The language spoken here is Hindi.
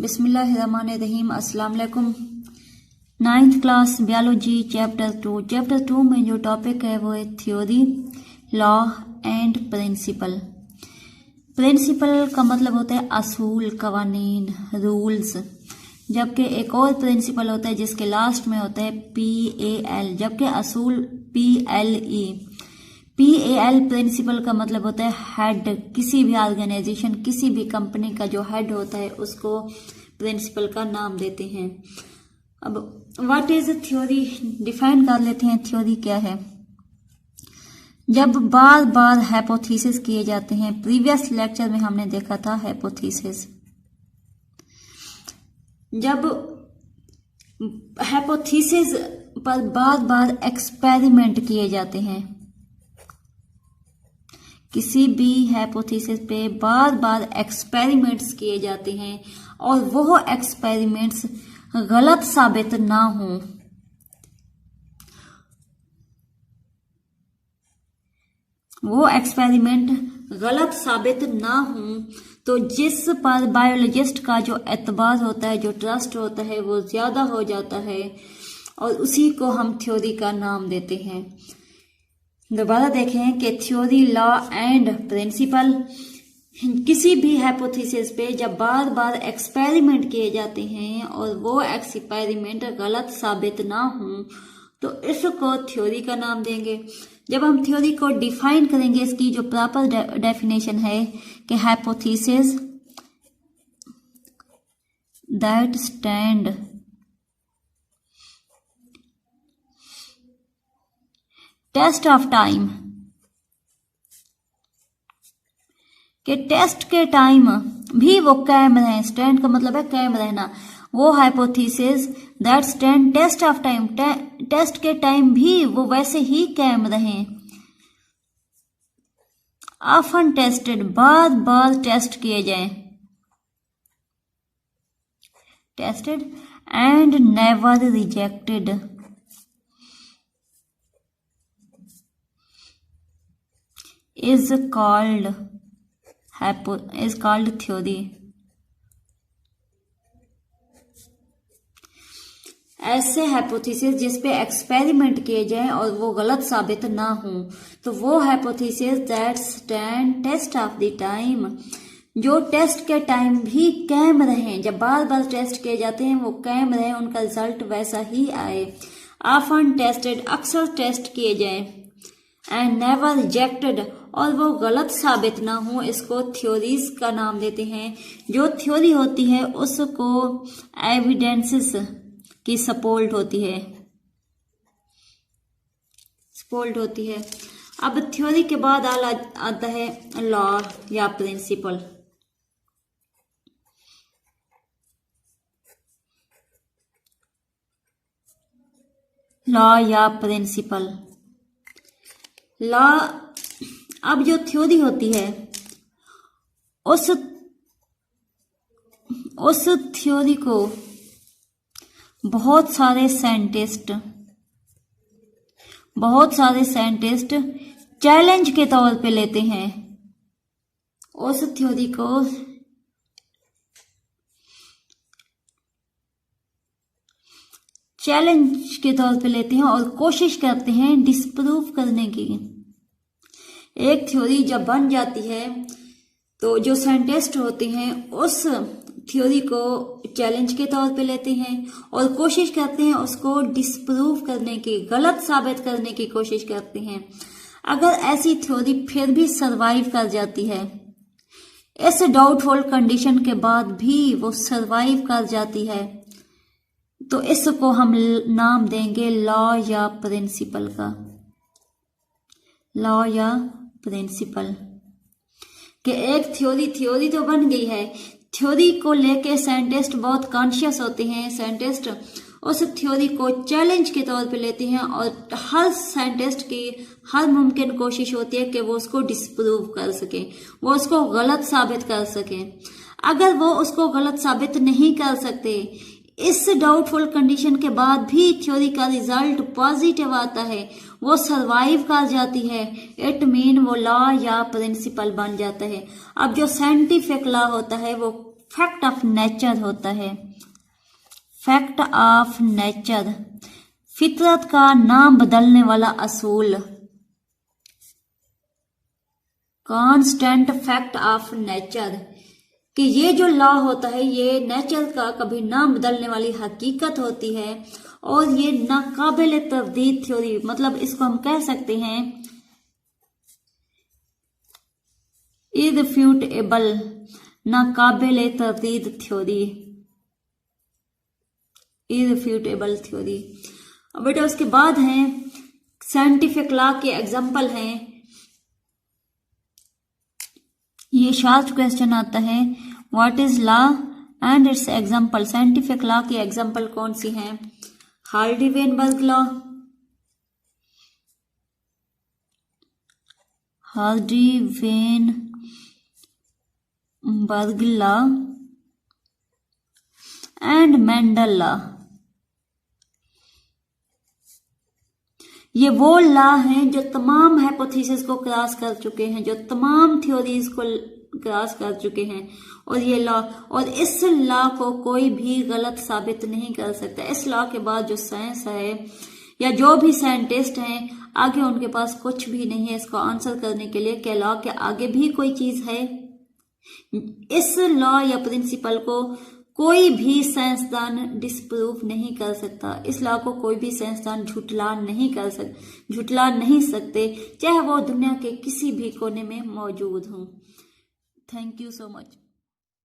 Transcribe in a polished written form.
बिस्मिल्लाहिर्रहमानिर्रहीम। अस्सलाम वालेकुम। 9th क्लास बायोलॉजी चैप्टर 2 में जो टॉपिक है वो है theory, law and principle. Principle का मतलब होता है असूल, कवानीन, रूल्स, जबकि एक और प्रिंसिपल होता है जिसके लास्ट में होता है PAL, जबकि असूल PLE। PAL प्रिंसिपल का मतलब होता है हेड। किसी भी ऑर्गेनाइजेशन, किसी भी कंपनी का जो हेड होता है उसको प्रिंसिपल का नाम देते हैं। अब व्हाट इज थ्योरी, डिफाइन कर लेते हैं थ्योरी क्या है। जब बार बार हाइपोथेसिस किए जाते हैं, प्रीवियस लेक्चर में हमने देखा था हाइपोथेसिस, जब हाइपोथेसिस पर बार बार एक्सपेरिमेंट किए जाते हैं, किसी भी हाइपोथेसिस पे बार बार एक्सपेरिमेंट्स किए जाते हैं और वो एक्सपेरिमेंट्स गलत साबित ना हो, वो एक्सपेरिमेंट गलत साबित ना हो, तो जिस पर बायोलॉजिस्ट का जो एतबार होता है, जो ट्रस्ट होता है, वो ज्यादा हो जाता है और उसी को हम थ्योरी का नाम देते हैं। दोबारा देखें कि थ्योरी, लॉ एंड प्रिंसिपल, किसी भी हाइपोथेसिस पे जब बार बार एक्सपेरिमेंट किए जाते हैं और वो एक्सपेरिमेंट गलत साबित ना हो तो इसको थ्योरी का नाम देंगे। जब हम थ्योरी को डिफाइन करेंगे, इसकी जो प्रॉपर डेफिनेशन है कि hypothesis that stand test of time, कि टेस्ट के टाइम भी वो कायम रहे। स्टैंड का मतलब है कायम रहना। वो hypothesis that stand test of time, test के टाइम भी वो वैसे ही कायम रहे। ऑफन टेस्टेड, बार बार टेस्ट किए जाए, tested and never rejected, is called theory। ऐसे हाइपोथेसिस जिस पे एक्सपेरिमेंट किए जाएं और वो गलत साबित ना हो, तो वो hypothesis that stand test of the time, जो टेस्ट के टाइम भी कायम रहे। जब बार बार टेस्ट किए जाते हैं वो कायम रहे, उनका रिजल्ट वैसा ही आए। ऑफन टेस्टेड, अक्सर टेस्ट किए जाएं, एंड नेवर रिजेक्टेड, और वो गलत साबित ना हो, इसको थ्योरीज का नाम देते हैं। जो थ्योरी होती है उसको एविडेंसेस की सपोर्ट होती है, सपोर्ट होती है। अब थ्योरी के बाद आता है लॉ या प्रिंसिपल। लॉ या प्रिंसिपल, लॉ, अब जो थ्योरी होती है उस थ्योरी को बहुत सारे साइंटिस्ट चैलेंज के तौर पे लेते हैं। उस थ्योरी को चैलेंज के तौर पे लेते हैं और कोशिश करते हैं डिस्प्रूव करने की। एक थ्योरी जब बन जाती है तो जो साइंटिस्ट होते हैं उस थ्योरी को चैलेंज के तौर पे लेते हैं और कोशिश करते हैं उसको डिस्प्रूव करने की, गलत साबित करने की कोशिश करते हैं। अगर ऐसी थ्योरी फिर भी सरवाइव कर जाती है, इस डाउटफुल कंडीशन के बाद भी वो सरवाइव कर जाती है, तो इसको हम नाम देंगे लॉ या प्रिंसिपल का। लॉ या प्रिंसिपल, कि एक थ्योरी तो बन गई है, थ्योरी को लेके साइंटिस्ट बहुत कॉन्शियस होते हैं। साइंटिस्ट उस थ्योरी को चैलेंज के तौर पे लेते हैं और हर साइंटिस्ट की हर मुमकिन कोशिश होती है कि वो उसको डिस्प्रूव कर सके, वो उसको गलत साबित कर सके। अगर वो उसको गलत साबित नहीं कर सकते, इस डाउटफुल कंडीशन के बाद भी थ्योरी का रिजल्ट पॉजिटिव आता है, वो सरवाइव कर जाती है, इट मीन वो लॉ या प्रिंसिपल बन जाता है। अब जो साइंटिफिक लॉ होता है वो फैक्ट ऑफ नेचर होता है। फैक्ट ऑफ नेचर, फितरत का नाम बदलने वाला असूल। कांस्टेंट फैक्ट ऑफ नेचर, कि ये जो लॉ होता है ये नेचर का कभी नाम बदलने वाली हकीकत होती है और ये नाकाबिल तरदीद थ्योरी, मतलब इसको हम कह सकते हैं इररिफ्यूटेबल, नाकाबिल तरदीद थ्योरी, इररिफ्यूटेबल थ्योरी। अब बेटा उसके बाद है साइंटिफिक लॉ के एग्जाम्पल हैं। ये शार्ट क्वेश्चन आता है, what is law and it's example. Scientific law की एग्जाम्पल कौन सी हैं? Hardy-Weinberg law, Hardy-Weinberg law and Mendel law. ये वो लॉ हैं जो तमाम हाइपोथेसिस को क्रॉस कर चुके हैं, जो तमाम थ्योरीज को क्रॉस कर चुके हैं, और ये लॉ, और इस लॉ को कोई भी गलत साबित नहीं कर सकता। इस लॉ के बाद जो साइंस है या जो भी साइंटिस्ट हैं आगे उनके पास कुछ भी नहीं है इसको आंसर करने के लिए कि लॉ के आगे भी कोई चीज है। इस लॉ या प्रिंसिपल को कोई भी साइंसदान डिस्प्रूव नहीं कर सकता। इस लॉ को कोई भी साइंसदान झुटला नहीं सकते, चाहे वो दुनिया के किसी भी कोने में मौजूद हों। Thank you so much.